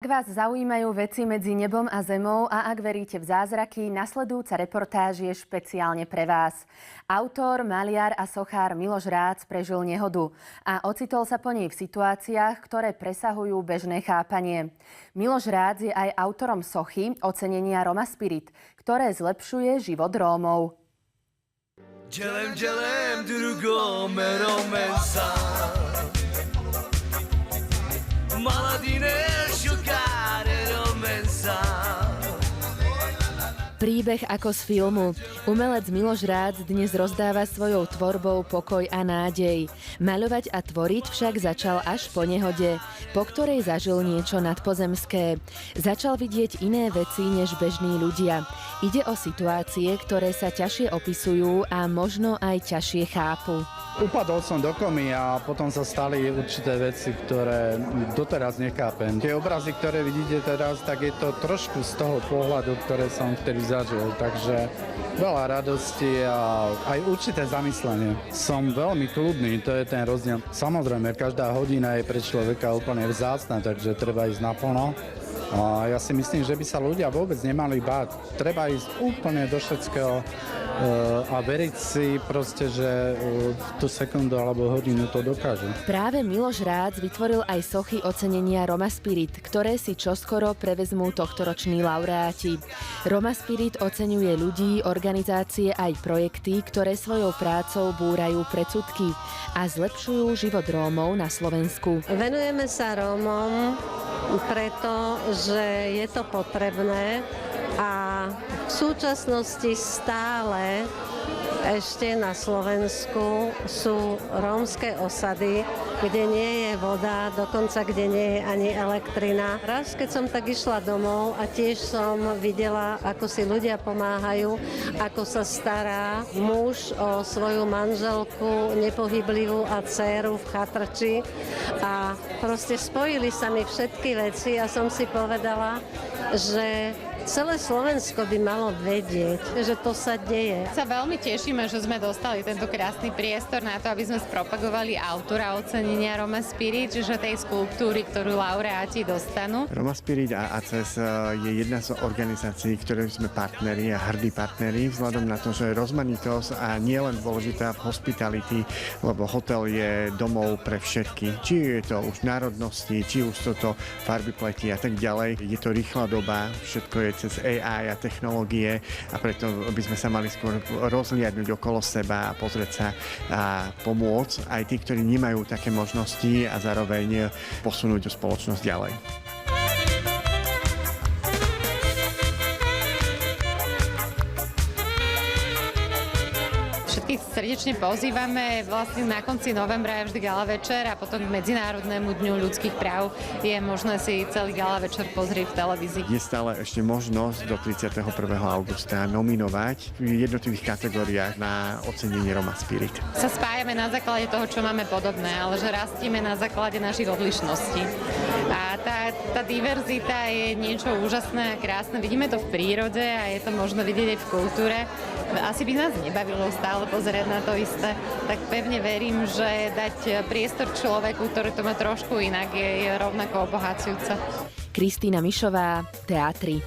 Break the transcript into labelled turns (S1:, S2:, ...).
S1: Ak vás zaujímajú veci medzi nebom a zemou a ak veríte v zázraky, nasledujúca reportáž je špeciálne pre vás. Autor, maliar a sochár Miloš Rác prežil nehodu a ocitol sa po nej v situáciách, ktoré presahujú bežné chápanie. Miloš Rác je aj autorom sochy ocenenia Roma Spirit, ktoré zlepšuje život Rómov.
S2: Celem drugome Romensa Maladine šukare Romensa.
S1: Príbeh ako z filmu. Umelec Miloš Rác dnes rozdáva svojou tvorbou pokoj a nádej. Maľovať a tvoriť však začal až po nehode, po ktorej zažil niečo nadpozemské. Začal vidieť iné veci než bežní ľudia. Ide o situácie, ktoré sa ťažšie opisujú a možno aj ťažšie chápu.
S3: Upadol som do komy a potom sa stali určité veci, ktoré doteraz nechápem. Tie obrazy, ktoré vidíte teraz, tak je to trošku z toho pohľadu, ktoré som vtedy zažil. Takže veľa radosti a aj určité zamyslenie. Som veľmi kľudný, to je ten rozdiel. Samozrejme, každá hodina je pre človeka úplne vzácna, takže treba ísť naplno. A ja si myslím, že by sa ľudia vôbec nemali báť. Treba ísť úplne do všetkého a veriť si proste, že tú sekundu alebo hodinu to dokážu.
S1: Práve Miloš Rác vytvoril aj sochy ocenenia Roma Spirit, ktoré si čoskoro prevezmú tohtoroční laureáti. Roma Spirit oceňuje ľudí, organizácie aj projekty, ktoré svojou prácou búrajú predsudky a zlepšujú život Rómov na Slovensku.
S4: Venujeme sa Rómom, pretože je to potrebné a v súčasnosti stále ešte na Slovensku sú rómske osady, kde nie je voda, dokonca kde nie je ani elektrina. Raz, keď som tak išla domov a tiež som videla, ako si ľudia pomáhajú, ako sa stará muž o svoju manželku nepohyblivú a dcéru v chatrči a proste spojili sa mi všetky veci a som si povedala, že celé Slovensko by malo vedieť, že to sa deje.
S5: Sa veľmi tešíme, že sme dostali tento krásny priestor na to, aby sme spropagovali autora ocenenia Roma Spirit, čiže tej skulptúry, ktorú laureáti dostanú.
S6: Roma Spirit a ACES je jedna z organizácií, ktoré sme partneri a hrdí partneri, vzhľadom na to, že rozmanitosť a nie len dôležitá v hospitality, lebo hotel je domov pre všetky. Či je to už národnosti, či už toto farby pleti a tak ďalej. Je to rýchla doba, všetko je cez AI a technológie a preto by sme sa mali skôr rozhliadnuť okolo seba a pozrieť sa a pomôcť aj tí, ktorí nemajú také možnosti a zároveň posunúť spoločnosť ďalej.
S5: Všetkých srdečne pozývame. Vlastne na konci novembra je vždy gala večer a potom k Medzinárodnému dňu ľudských práv je možné si celý gala večer pozrieť v televízii.
S6: Je stále ešte možnosť do 31. augusta nominovať v jednotlivých kategóriách na ocenenie Roma Spirit.
S5: Sa spájame na základe toho, čo máme podobné, ale že rastíme na základe našich odlišností. A tá diverzita je niečo úžasné a krásne. Vidíme to v prírode a je to možno vidieť aj v kultúre. Asi by nás nebavilo stále pozerať na to isté, tak pevne verím, že dať priestor človeku, ktorý to má trošku inak, je rovnako obohacujúce.
S1: Kristína Mišová, Teatry.